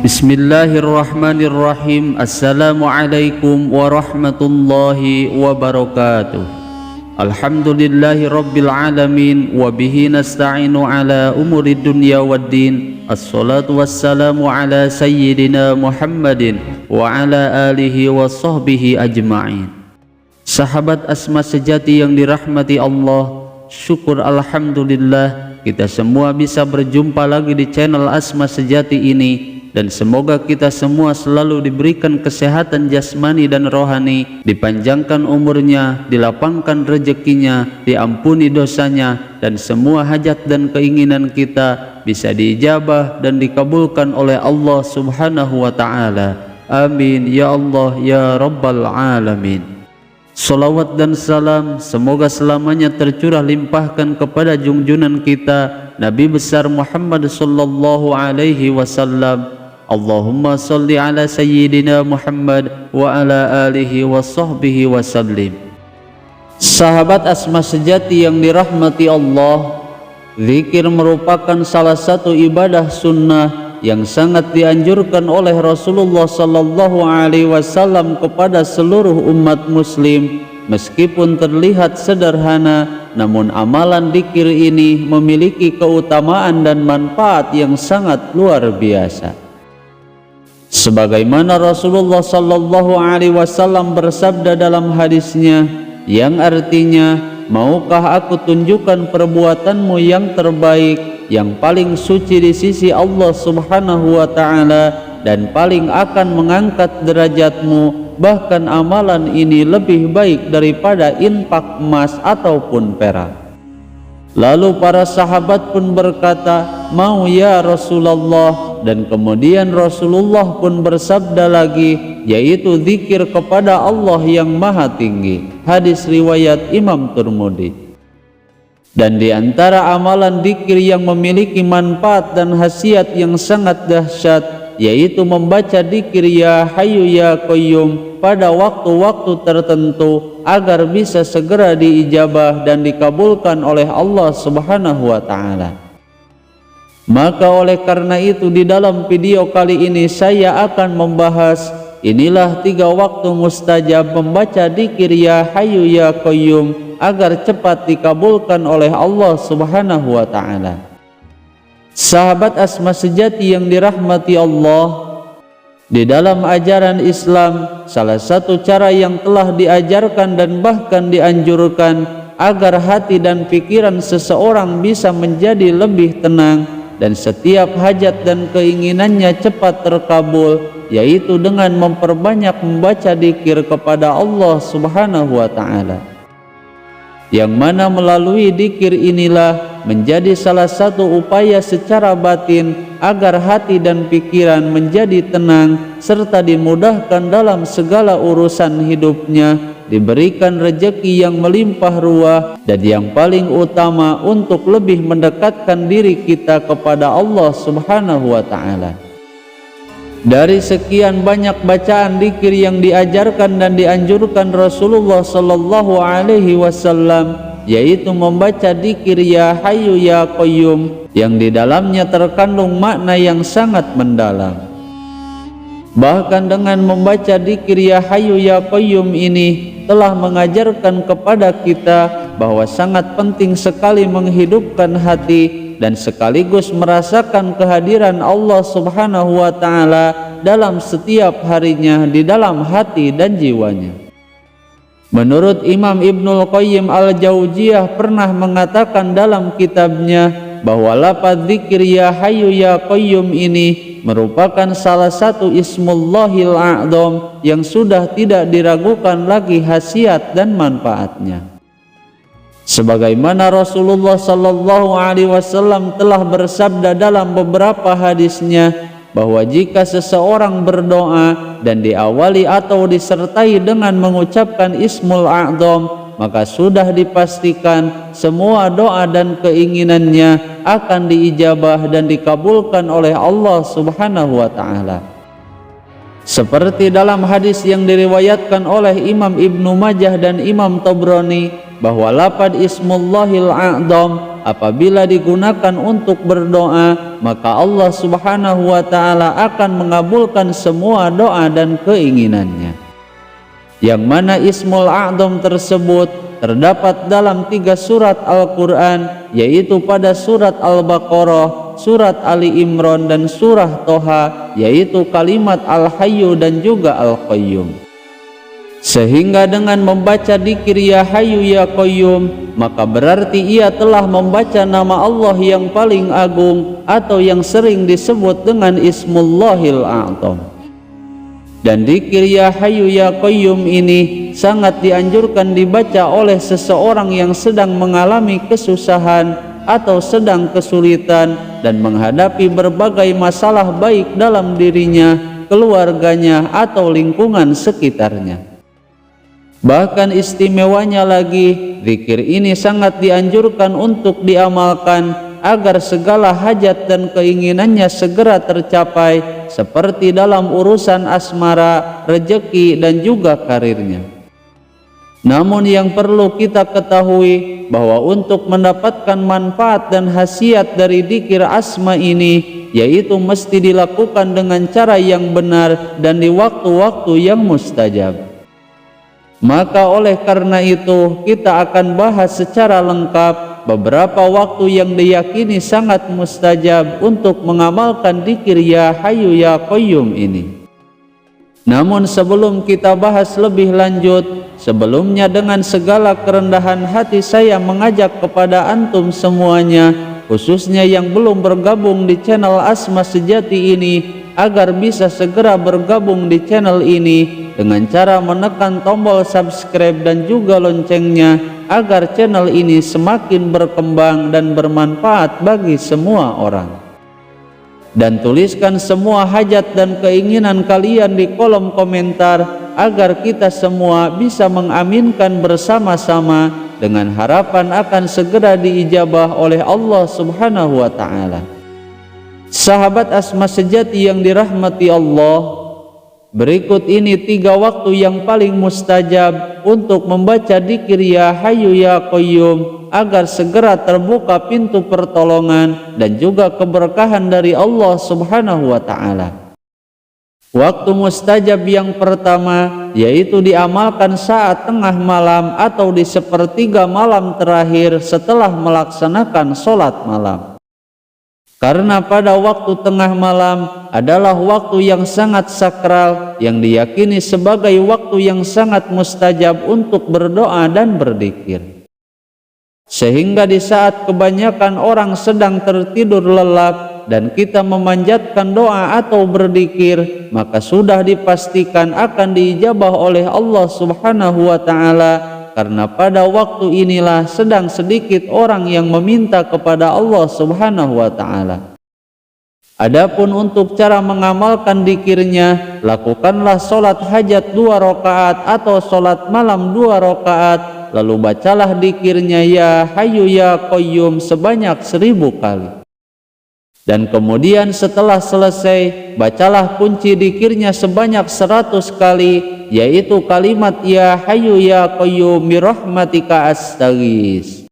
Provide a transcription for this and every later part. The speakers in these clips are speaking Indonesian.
Bismillahirrahmanirrahim. Assalamualaikum warahmatullahi wabarakatuh. Alhamdulillahi rabbil alamin. Wabihi nasta'inu ala umuri dunya waddin. Assalatu wassalamu ala sayyidina Muhammadin wa ala alihi wa sahbihi ajma'in. Sahabat Asma sejati yang dirahmati Allah, syukur alhamdulillah kita semua bisa berjumpa lagi di channel Asma Sejati ini. Dan semoga kita semua selalu diberikan kesehatan jasmani dan rohani, dipanjangkan umurnya, dilapangkan rezekinya, diampuni dosanya, dan semua hajat dan keinginan kita bisa diijabah dan dikabulkan oleh Allah Subhanahu wa Ta'ala. Amin ya Allah ya Rabbal Alamin. Salawat dan salam semoga selamanya tercurah limpahkan kepada junjunan kita Nabi besar Muhammad sallallahu alaihi wasallam. Allahumma salli ala sayyidina Muhammad wa ala alihi wa sahbihi wa sallim. Sahabat Asma sejati yang dirahmati Allah, zikir merupakan salah satu ibadah sunnah yang sangat dianjurkan oleh Rasulullah sallallahu alaihi wasallam kepada seluruh umat muslim. Meskipun terlihat sederhana, namun amalan zikir ini memiliki keutamaan dan manfaat yang sangat luar biasa. Sebagaimana Rasulullah sallallahu alaihi wasallam bersabda dalam hadisnya yang artinya, maukah aku tunjukkan perbuatanmu yang terbaik, yang paling suci di sisi Allah Subhanahu wa Ta'ala, dan paling akan mengangkat derajatmu, bahkan amalan ini lebih baik daripada infak emas ataupun perak. Lalu para sahabat pun berkata, mau ya Rasulullah. Dan kemudian Rasulullah pun bersabda lagi, yaitu zikir kepada Allah yang maha tinggi. Hadis riwayat Imam Tirmidzi. Dan di antara amalan zikir yang memiliki manfaat dan khasiat yang sangat dahsyat, yaitu membaca zikir ya Hayyu ya Qayyum pada waktu-waktu tertentu agar bisa segera diijabah dan dikabulkan oleh Allah Subhanahu wa Ta'ala. Maka oleh karena itu di dalam video kali ini saya akan membahas inilah 3 waktu mustajab membaca zikir ya Hayyu ya Qayyum agar cepat dikabulkan oleh Allah Subhanahu wa Ta'ala. Sahabat Asma sejati yang dirahmati Allah, di dalam ajaran Islam salah satu cara yang telah diajarkan dan bahkan dianjurkan agar hati dan pikiran seseorang bisa menjadi lebih tenang dan setiap hajat dan keinginannya cepat terkabul, yaitu dengan memperbanyak membaca zikir kepada Allah Subhanahu wa Ta'ala, yang mana melalui zikir inilah menjadi salah satu upaya secara batin agar hati dan pikiran menjadi tenang serta dimudahkan dalam segala urusan hidupnya, diberikan rezeki yang melimpah ruah, dan yang paling utama untuk lebih mendekatkan diri kita kepada Allah Subhanahu wa Ta'ala. Dari sekian banyak bacaan zikir yang diajarkan dan dianjurkan Rasulullah sallallahu alaihi wasallam, yaitu membaca zikir ya Hayyu ya Qayyum yang di dalamnya terkandung makna yang sangat mendalam. Bahkan dengan membaca zikir ya Hayyu ya Qayyum ini telah mengajarkan kepada kita bahwa sangat penting sekali menghidupkan hati dan sekaligus merasakan kehadiran Allah Subhanahu wa Ta'ala dalam setiap harinya di dalam hati dan jiwanya. Menurut Imam Ibnul Qayyim Al-Jauziyah pernah mengatakan dalam kitabnya bahwa lafaz zikir ya Hayyu ya Qayyum ini merupakan salah satu Ismullahil A'zam yang sudah tidak diragukan lagi khasiat dan manfaatnya. Sebagaimana Rasulullah sallallahu alaihi wasallam telah bersabda dalam beberapa hadisnya bahwa jika seseorang berdoa dan diawali atau disertai dengan mengucapkan Ismul A'zam, maka sudah dipastikan semua doa dan keinginannya akan diijabah dan dikabulkan oleh Allah Subhanahu wa Ta'ala. Seperti dalam hadis yang diriwayatkan oleh Imam Ibnu Majah dan Imam Tabrani bahwa lafaz Ismullahil A'zam apabila digunakan untuk berdoa, maka Allah Subhanahu wa taala akan mengabulkan semua doa dan keinginannya. Yang mana Ismul A'zam tersebut terdapat dalam 3 surat Al-Quran, yaitu pada surat Al-Baqarah, surat Ali Imran, dan surah Toha, yaitu kalimat Al-Hayyu dan juga Al-Qayyum. Sehingga dengan membaca dzikir Ya Hayyu Ya Qayyum, maka berarti ia telah membaca nama Allah yang paling agung atau yang sering disebut dengan Ismullahil A'zam. Dan dzikir Ya Hayyu Ya Qayyum ini sangat dianjurkan dibaca oleh seseorang yang sedang mengalami kesusahan atau sedang kesulitan dan menghadapi berbagai masalah baik dalam dirinya, keluarganya, atau lingkungan sekitarnya. Bahkan istimewanya lagi, zikir ini sangat dianjurkan untuk diamalkan agar segala hajat dan keinginannya segera tercapai, seperti dalam urusan asmara, rezeki, dan juga karirnya. Namun yang perlu kita ketahui bahwa untuk mendapatkan manfaat dan khasiat dari dzikir asma ini, yaitu mesti dilakukan dengan cara yang benar dan di waktu-waktu yang mustajab. Maka oleh karena itu kita akan bahas secara lengkap beberapa waktu yang diyakini sangat mustajab untuk mengamalkan dzikir Ya Hayyu Ya Qayyum ini. Namun sebelum kita bahas lebih lanjut, sebelumnya dengan segala kerendahan hati saya mengajak kepada antum semuanya, khususnya yang belum bergabung di channel Asma Sejati ini, agar bisa segera bergabung di channel ini dengan cara menekan tombol subscribe dan juga loncengnya, agar channel ini semakin berkembang dan bermanfaat bagi semua orang. Dan tuliskan semua hajat dan keinginan kalian di kolom komentar agar kita semua bisa mengaminkan bersama-sama dengan harapan akan segera diijabah oleh Allah Subhanahu wa taala. Sahabat Asma Sejati yang dirahmati Allah, berikut ini 3 waktu yang paling mustajab untuk membaca dzikir Ya Hayyu Ya Qayyum agar segera terbuka pintu pertolongan dan juga keberkahan dari Allah Subhanahu wa taala. Waktu mustajab yang pertama yaitu diamalkan saat tengah malam atau di sepertiga malam terakhir setelah melaksanakan sholat malam. Karena pada waktu tengah malam adalah waktu yang sangat sakral yang diyakini sebagai waktu yang sangat mustajab untuk berdoa dan berzikir. Sehingga di saat kebanyakan orang sedang tertidur lelap dan kita memanjatkan doa atau berzikir, maka sudah dipastikan akan diijabah oleh Allah Subhanahu wa taala, karena pada waktu inilah sedang sedikit orang yang meminta kepada Allah Subhanahu wa taala. Adapun untuk cara mengamalkan dzikirnya, lakukanlah sholat hajat 2 rakaat atau sholat malam 2 rakaat, lalu bacalah dzikirnya Ya Hayyu Ya Qayyum sebanyak 1000 kali. Dan kemudian setelah selesai, bacalah kunci dzikirnya sebanyak 100 kali, yaitu kalimat Ya Hayyu Ya Qayyum birahmatika astaghits.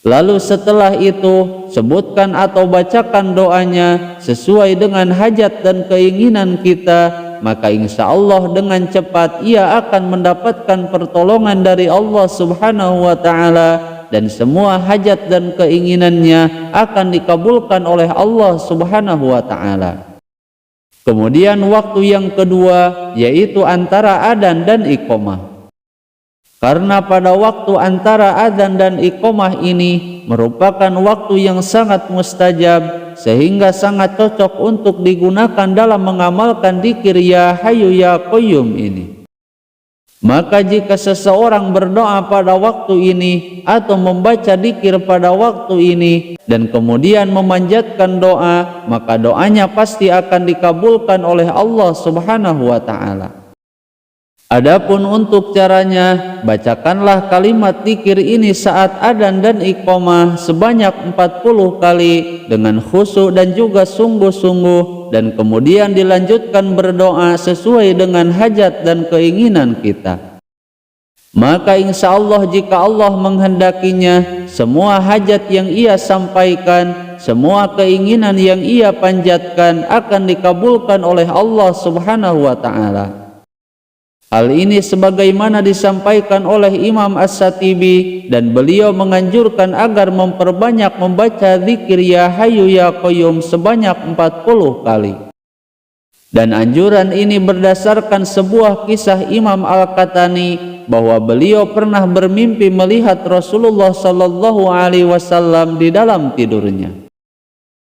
Lalu setelah itu sebutkan atau bacakan doanya sesuai dengan hajat dan keinginan kita, maka insya Allah dengan cepat ia akan mendapatkan pertolongan dari Allah Subhanahu wa taala, dan semua hajat dan keinginannya akan dikabulkan oleh Allah Subhanahu wa taala. Kemudian waktu yang kedua yaitu antara adzan dan iqamah. Karena pada waktu antara adzan dan iqamah ini merupakan waktu yang sangat mustajab, sehingga sangat cocok untuk digunakan dalam mengamalkan dzikir Ya Hayyu Ya Qayyum ini. Maka jika seseorang berdoa pada waktu ini atau membaca dzikir pada waktu ini dan kemudian memanjatkan doa, maka doanya pasti akan dikabulkan oleh Allah Subhanahu wa taala. Adapun untuk caranya, bacakanlah kalimat dzikir ini saat adzan dan iqamah sebanyak 40 kali dengan khusyuk dan juga sungguh-sungguh, dan kemudian dilanjutkan berdoa sesuai dengan hajat dan keinginan kita. Maka insya Allah jika Allah menghendakinya, semua hajat yang ia sampaikan, semua keinginan yang ia panjatkan akan dikabulkan oleh Allah Subhanahu wa Ta'ala. Hal ini sebagaimana disampaikan oleh Imam As-Satibi, dan beliau menganjurkan agar memperbanyak membaca zikir Ya Hayyu Ya Qayyum sebanyak 40 kali. Dan anjuran ini berdasarkan sebuah kisah Imam Al-Qatani bahwa beliau pernah bermimpi melihat Rasulullah Sallallahu Alaihi Wasallam di dalam tidurnya,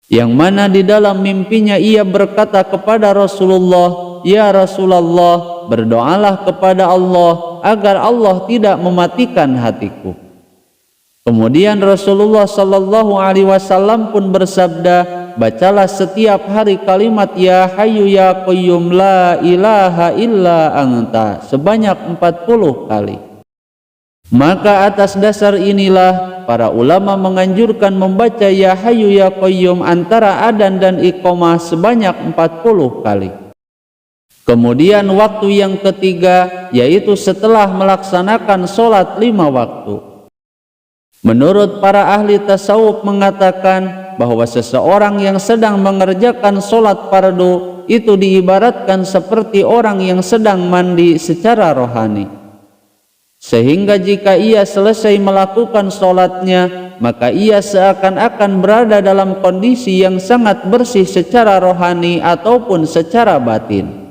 yang mana di dalam mimpinya ia berkata kepada Rasulullah, "Ya Rasulullah, berdoalah kepada Allah agar Allah tidak mematikan hatiku." Kemudian Rasulullah Sallallahu Alaihi Wasallam pun bersabda, "Bacalah setiap hari kalimat Ya Hayyu Ya Qayyum La ilaha illa anta sebanyak 40 kali." Maka atas dasar inilah para ulama menganjurkan membaca Ya Hayyu Ya Qayyum antara adzan dan iqamah sebanyak 40 kali. Kemudian waktu yang ketiga, yaitu setelah melaksanakan sholat 5 waktu. Menurut para ahli tasawuf mengatakan bahwa seseorang yang sedang mengerjakan sholat fardu itu diibaratkan seperti orang yang sedang mandi secara rohani. Sehingga jika ia selesai melakukan sholatnya, maka ia seakan-akan berada dalam kondisi yang sangat bersih secara rohani ataupun secara batin.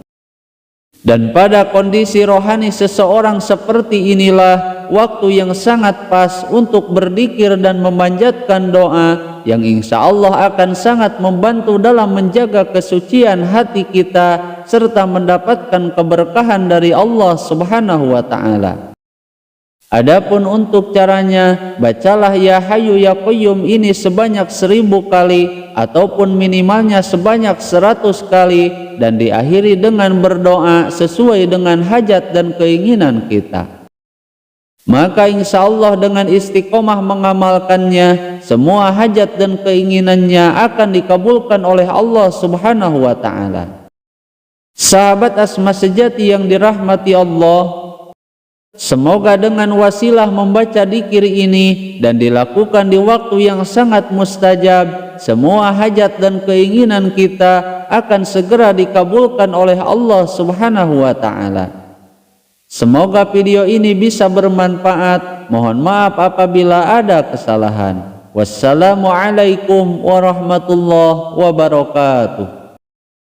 Dan pada kondisi rohani seseorang seperti inilah waktu yang sangat pas untuk berzikir dan memanjatkan doa yang insya Allah akan sangat membantu dalam menjaga kesucian hati kita serta mendapatkan keberkahan dari Allah Subhanahu wa Ta'ala. Adapun untuk caranya, bacalah Ya Hayyu Ya Qayyum ini sebanyak 1000 kali ataupun minimalnya sebanyak 100 kali, dan diakhiri dengan berdoa sesuai dengan hajat dan keinginan kita. Maka insya Allah dengan istiqomah mengamalkannya, semua hajat dan keinginannya akan dikabulkan oleh Allah Subhanahu wa Ta'ala. Sahabat Asma Sejati yang dirahmati Allah, semoga dengan wasilah membaca dzikir ini dan dilakukan di waktu yang sangat mustajab, semua hajat dan keinginan kita akan segera dikabulkan oleh Allah Subhanahu wa Ta'ala. Semoga video ini bisa bermanfaat. Mohon maaf apabila ada kesalahan. Wassalamualaikum warahmatullahi wabarakatuh.